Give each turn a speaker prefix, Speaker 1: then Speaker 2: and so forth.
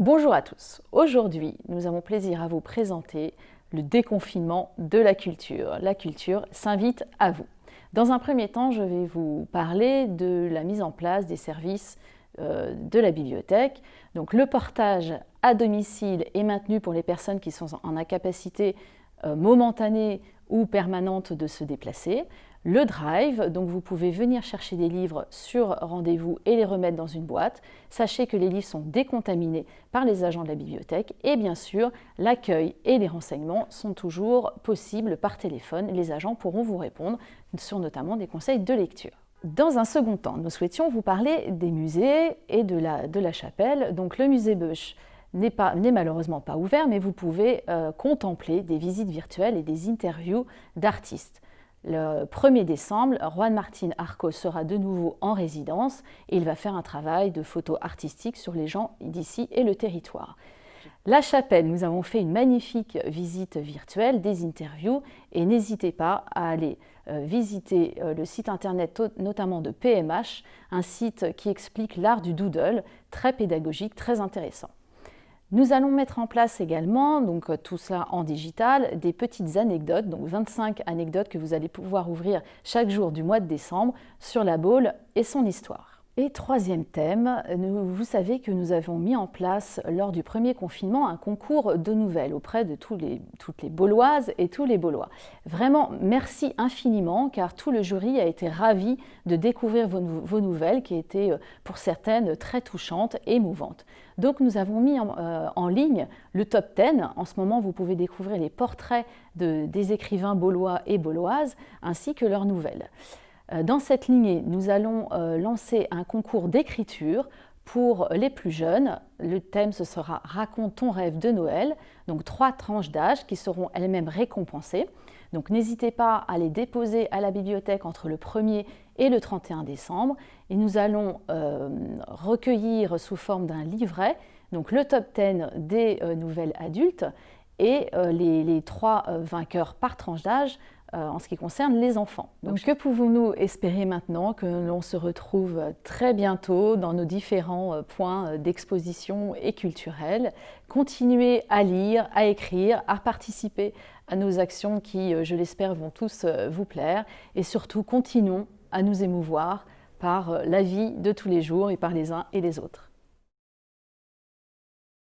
Speaker 1: Bonjour à tous. Aujourd'hui, nous avons plaisir à vous présenter le déconfinement de la culture. La culture s'invite à vous. Dans un premier temps, je vais vous parler de la mise en place des services de la bibliothèque. Donc, le portage à domicile est maintenu pour les personnes qui sont en incapacité momentanée ou permanente de se déplacer. Le drive, donc vous pouvez venir chercher des livres sur rendez-vous et les remettre dans une boîte. Sachez que les livres sont décontaminés par les agents de la bibliothèque et bien sûr, l'accueil et les renseignements sont toujours possibles par téléphone. Les agents pourront vous répondre sur notamment des conseils de lecture. Dans un second temps, nous souhaitions vous parler des musées et de la chapelle. Donc le musée Beusch n'est malheureusement pas ouvert, mais vous pouvez contempler des visites virtuelles et des interviews d'artistes. Le 1er décembre, Juan Martín Arcos sera de nouveau en résidence et il va faire un travail de photo artistique sur les gens d'ici et le territoire. La chapelle, nous avons fait une magnifique visite virtuelle, des interviews et n'hésitez pas à aller visiter le site internet notamment de PMH, un site qui explique l'art du doodle, très pédagogique, très intéressant. Nous allons mettre en place également, donc tout ça en digital, des petites anecdotes, donc 25 anecdotes que vous allez pouvoir ouvrir chaque jour du mois de décembre sur la Baule et son histoire. Et troisième thème, vous savez que nous avons mis en place lors du premier confinement un concours de nouvelles auprès de toutes les Bauloises et tous les Baulois. Vraiment, merci infiniment car tout le jury a été ravi de découvrir vos nouvelles qui étaient pour certaines très touchantes et émouvantes. Donc nous avons mis en ligne le top 10. En ce moment, vous pouvez découvrir les portraits des écrivains baulois et bauloises ainsi que leurs nouvelles. Dans cette lignée, nous allons lancer un concours d'écriture pour les plus jeunes. Le thème, ce sera « Raconte ton rêve de Noël », donc 3 tranches d'âge qui seront elles-mêmes récompensées. Donc n'hésitez pas à les déposer à la bibliothèque entre le 1er et le 31 décembre. Et nous allons recueillir sous forme d'un livret donc le top 10 des nouvelles adultes et les 3 vainqueurs par tranche d'âge en ce qui concerne les enfants. Donc que pouvons-nous espérer maintenant? Que l'on se retrouve très bientôt dans nos différents points d'exposition et culturels. Continuez à lire, à écrire, à participer à nos actions qui, je l'espère, vont tous vous plaire. Et surtout, continuons à nous émouvoir par la vie de tous les jours et par les uns et les autres.